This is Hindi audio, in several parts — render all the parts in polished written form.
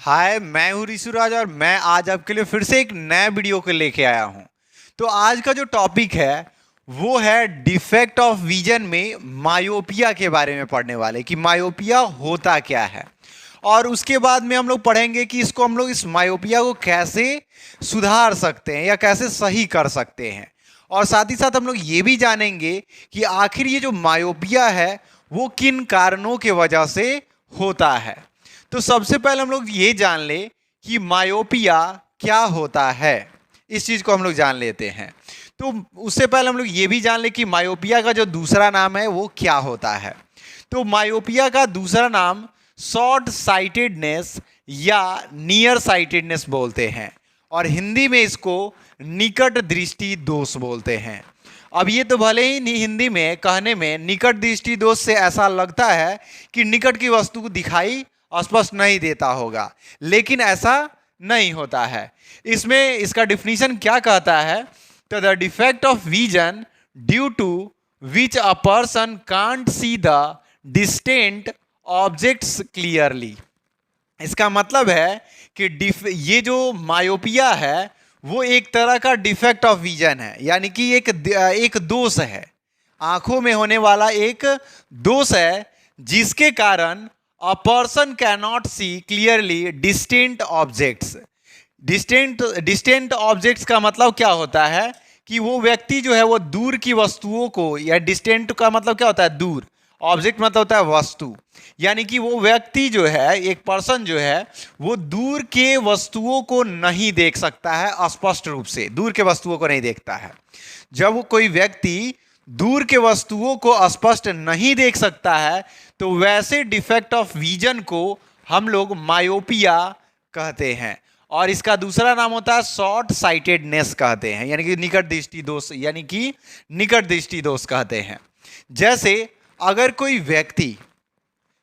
हाय, मैं हूँ ऋषुराज और मैं आज आपके लिए फिर से एक नया वीडियो को लेके आया हूँ। तो आज का जो टॉपिक है वो है डिफेक्ट ऑफ विजन में मायोपिया के बारे में पढ़ने वाले कि मायोपिया होता क्या है। और उसके बाद में हम लोग पढ़ेंगे कि इसको हम लोग इस मायोपिया को कैसे सुधार सकते हैं या कैसे सही कर सकते हैं। और साथ ही साथ हम लोग ये भी जानेंगे कि आखिर ये जो मायोपिया है वो किन कारणों के वजह से होता है। तो सबसे पहले हम लोग ये जान ले कि मायोपिया क्या होता है। इस चीज़ को हम लोग जान लेते हैं। तो उससे पहले हम लोग ये भी जान ले कि मायोपिया का जो दूसरा नाम है वो क्या होता है। तो मायोपिया का दूसरा नाम शॉर्ट साइटेडनेस या नियर साइटेडनेस बोलते हैं और हिंदी में इसको निकट दृष्टि दोष बोलते हैं। अब ये तो भले ही हिंदी में कहने में निकट दृष्टि दोष से ऐसा लगता है कि निकट की वस्तु को दिखाई स्पष्ट नहीं देता होगा, लेकिन ऐसा नहीं होता है। इसमें इसका डिफिनीशन क्या कहता है, तो the defect of vision due to which a person can't see the distant objects clearly. इसका मतलब है कि ये जो मायोपिया है वो एक तरह का डिफेक्ट ऑफ विजन है, यानी कि एक दोष है, आंखों में होने वाला एक दोष है जिसके कारण a person can not see clearly distant objects. Distant objects का मतलब क्या होता है कि वो व्यक्ति जो है वो दूर की वस्तुओं को, या डिस्टेंट का मतलब क्या होता है दूर, ऑब्जेक्ट मतलब होता है वस्तु, यानी कि वो व्यक्ति जो है, एक पर्सन जो है वो दूर के वस्तुओं को नहीं देख सकता है, स्पष्ट रूप से दूर के वस्तुओं को नहीं देखता है। जब कोई व्यक्ति दूर के वस्तुओं को स्पष्ट नहीं देख सकता है तो वैसे डिफेक्ट ऑफ विजन को हम लोग मायोपिया कहते हैं। और इसका दूसरा नाम होता है शॉर्ट साइटेडनेस कहते हैं, यानी कि निकट दृष्टि दोष, यानी कि निकट दृष्टि दोष कहते हैं। जैसे अगर कोई व्यक्ति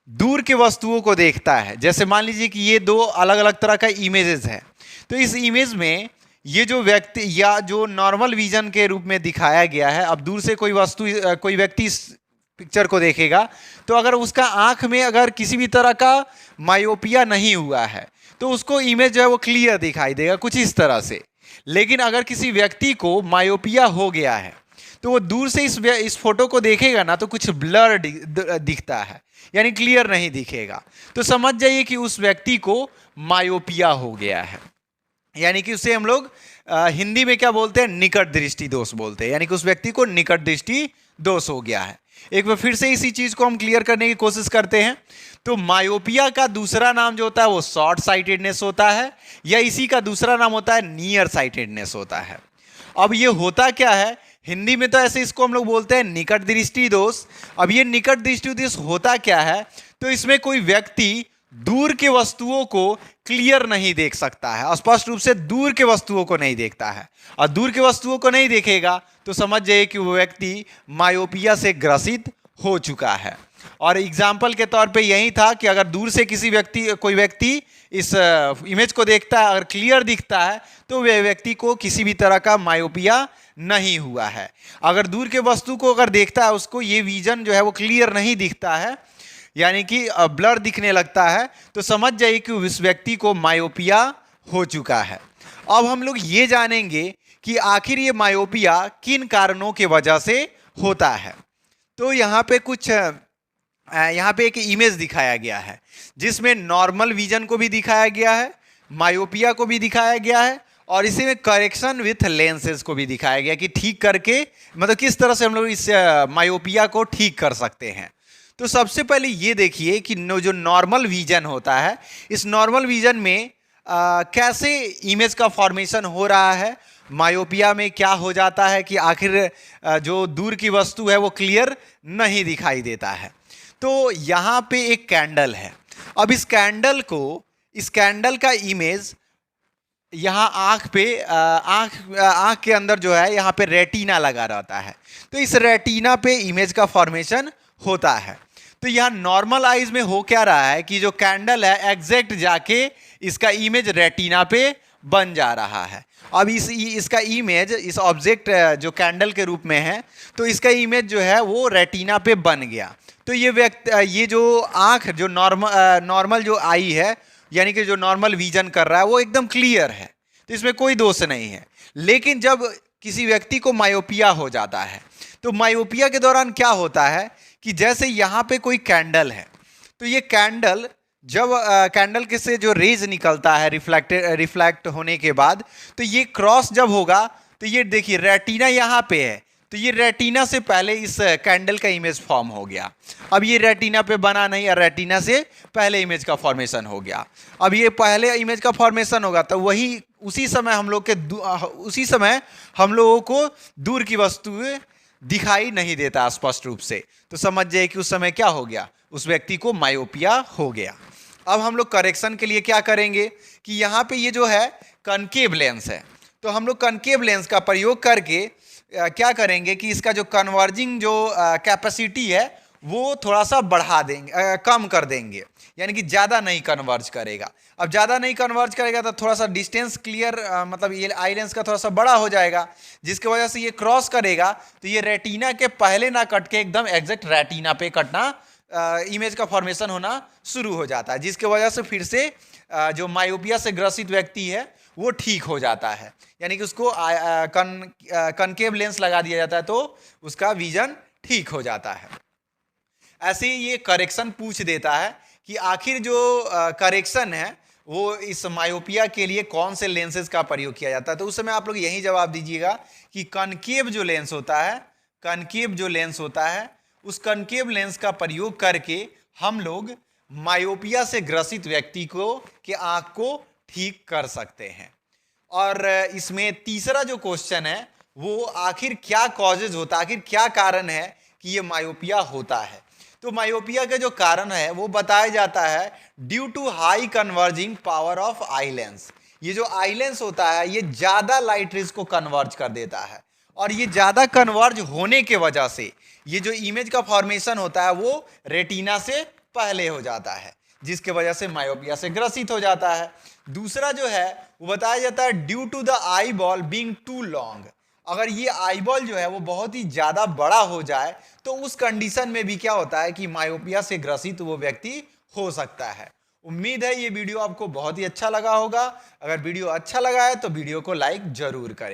दूर के वस्तुओं को देखता है, जैसे मान लीजिए कि ये दो अलग अलग तरह का इमेजेस है, तो इस इमेज में ये जो व्यक्ति या जो नॉर्मल विजन के रूप में दिखाया गया है, अब दूर से कोई वस्तु कोई व्यक्ति इस पिक्चर को देखेगा तो अगर उसका आंख में अगर किसी भी तरह का मायोपिया नहीं हुआ है तो उसको इमेज जो है वो क्लियर दिखाई देगा कुछ इस तरह से। लेकिन अगर किसी व्यक्ति को मायोपिया हो गया है तो वो दूर से इस फोटो को देखेगा ना तो कुछ ब्लर दिखता है, यानी क्लियर नहीं दिखेगा। तो समझ जाइए कि उस व्यक्ति को मायोपिया हो गया है, यानी कि उसे हम लोग हिंदी में क्या बोलते हैं, निकट दृष्टि दोष बोलते हैं, यानी कि उस व्यक्ति को निकट दृष्टि दोष हो गया है। एक बार फिर से इसी चीज को हम क्लियर करने की कोशिश करते हैं। तो मायोपिया का दूसरा नाम जो होता है वो शॉर्ट साइटेडनेस होता है, या इसी का दूसरा नाम होता है नियर साइटेडनेस होता है। अब ये होता क्या है, हिंदी में तो ऐसे इसको हम लोग बोलते हैं निकट दृष्टि दोष। अब ये निकट दृष्टि दोष होता क्या है, तो इसमें कोई व्यक्ति दूर के वस्तुओं को क्लियर नहीं देख सकता है, स्पष्ट रूप से दूर के वस्तुओं को नहीं देखता है, और दूर के वस्तुओं को नहीं देखेगा तो समझ जाइए कि वो व्यक्ति मायोपिया से ग्रसित हो चुका है। और एग्जाम्पल के तौर पे यही था कि अगर दूर से कोई व्यक्ति इस इमेज को देखता है, अगर क्लियर दिखता है तो वह व्यक्ति को किसी भी तरह का मायोपिया नहीं हुआ है। अगर दूर के वस्तु को अगर देखता है, उसको ये विजन जो है वो क्लियर नहीं दिखता है, यानी कि ब्लर दिखने लगता है, तो समझ जाइए कि उस व्यक्ति को मायोपिया हो चुका है। अब हम लोग ये जानेंगे कि आखिर ये मायोपिया किन कारणों के वजह से होता है। तो यहाँ पे एक इमेज दिखाया गया है जिसमें नॉर्मल विजन को भी दिखाया गया है, मायोपिया को भी दिखाया गया है, और इसी में करेक्शन विथ लेंसेज को भी दिखाया गया कि ठीक करके, मतलब किस तरह से हम लोग इस मायोपिया को ठीक कर सकते हैं। तो सबसे पहले ये देखिए कि जो नॉर्मल विजन होता है, इस नॉर्मल विजन में कैसे इमेज का फॉर्मेशन हो रहा है, मायोपिया में क्या हो जाता है कि आखिर जो दूर की वस्तु है वो क्लियर नहीं दिखाई देता है। तो यहाँ पे एक कैंडल है। अब इस कैंडल का इमेज यहाँ आँख के अंदर जो है यहाँ पे रेटिना लगा रहता है, तो इस रेटिना पे इमेज का फॉर्मेशन होता है। तो यहाँ नॉर्मल आइज में हो क्या रहा है कि जो कैंडल है एग्जैक्ट जाके इसका इमेज रेटिना पे बन जा रहा है। अब इसका इमेज, इस ऑब्जेक्ट जो कैंडल के रूप में है, तो इसका इमेज जो है वो रेटिना पे बन गया। तो ये जो आँख, जो नॉर्मल जो आई है यानी कि जो नॉर्मल विजन कर रहा है वो एकदम क्लियर है, तो इसमें कोई दोष नहीं है। लेकिन जब किसी व्यक्ति को मायोपिया हो जाता है, तो मायोपिया के दौरान क्या होता है कि जैसे यहाँ पे कोई कैंडल है, तो ये कैंडल जब कैंडल के से जो रेज निकलता है रिफ्लेक्ट होने के बाद, तो ये क्रॉस जब होगा, तो ये देखिए रेटिना यहाँ पे है, तो ये रेटिना से पहले इस कैंडल का इमेज फॉर्म हो गया। अब ये रेटिना पे बना नहीं, या रेटिना से पहले इमेज का फॉर्मेशन हो गया। अब ये पहले इमेज का फॉर्मेशन होगा, तो वही उसी समय हम लोगों को दूर की वस्तुएं दिखाई नहीं देता स्पष्ट रूप से, तो समझ जाइए कि उस समय क्या हो गया, उस व्यक्ति को मायोपिया हो गया। अब हम लोग करेक्शन के लिए क्या करेंगे कि यहाँ पे ये जो है कनकेव लेंस है, तो हम लोग कनकेव लेंस का प्रयोग करके क्या करेंगे कि इसका जो कन्वर्जिंग जो कैपेसिटी है वो थोड़ा सा बढ़ा देंगे, कम कर देंगे, यानी कि ज़्यादा नहीं कन्वर्ज करेगा। अब ज़्यादा नहीं कन्वर्ज करेगा तो थोड़ा सा डिस्टेंस क्लियर, मतलब ये आई लेंस का थोड़ा सा बड़ा हो जाएगा, जिसकी वजह से ये क्रॉस करेगा, तो ये रेटिना के पहले ना कट के एकदम एग्जैक्ट रेटिना पे कटना, इमेज का फॉर्मेशन होना शुरू हो जाता है, जिसकी वजह से फिर से जो मायोपिया से ग्रसित व्यक्ति है वो ठीक हो जाता है, यानी कि उसको कनकेव लेंस लगा दिया जाता है तो उसका विजन ठीक हो जाता है। ऐसे ही ये करेक्शन पूछ देता है कि आखिर जो करेक्शन है वो इस मायोपिया के लिए कौन से लेंसेज का प्रयोग किया जाता है, तो उस समय आप लोग यही जवाब दीजिएगा कि कनकेव जो लेंस होता है, कनकेव जो लेंस होता है, उस कनकेव लेंस का प्रयोग करके हम लोग मायोपिया से ग्रसित व्यक्ति को के आंख को ठीक कर सकते हैं। और इसमें तीसरा जो क्वेश्चन है वो आखिर क्या कॉजेज होता है, आखिर क्या कारण है कि ये मायोपिया होता है। तो मायोपिया का जो कारण है वो बताया जाता है due to high converging power of eye lens. ये जो आई लेंस होता है ये ज़्यादा लाइट रेज को कन्वर्ज कर देता है, और ये ज़्यादा कन्वर्ज होने के वजह से ये जो इमेज का फॉर्मेशन होता है वो रेटिना से पहले हो जाता है, जिसके वजह से मायोपिया से ग्रसित हो जाता है। दूसरा जो है वो बताया जाता है due to the eye ball being too long. अगर ये आई बॉल जो है वो बहुत ही ज़्यादा बड़ा हो जाए तो उस कंडीशन में भी क्या होता है कि मायोपिया से ग्रसित वो व्यक्ति हो सकता है। उम्मीद है ये वीडियो आपको बहुत ही अच्छा लगा होगा। अगर वीडियो अच्छा लगा है तो वीडियो को लाइक जरूर करें।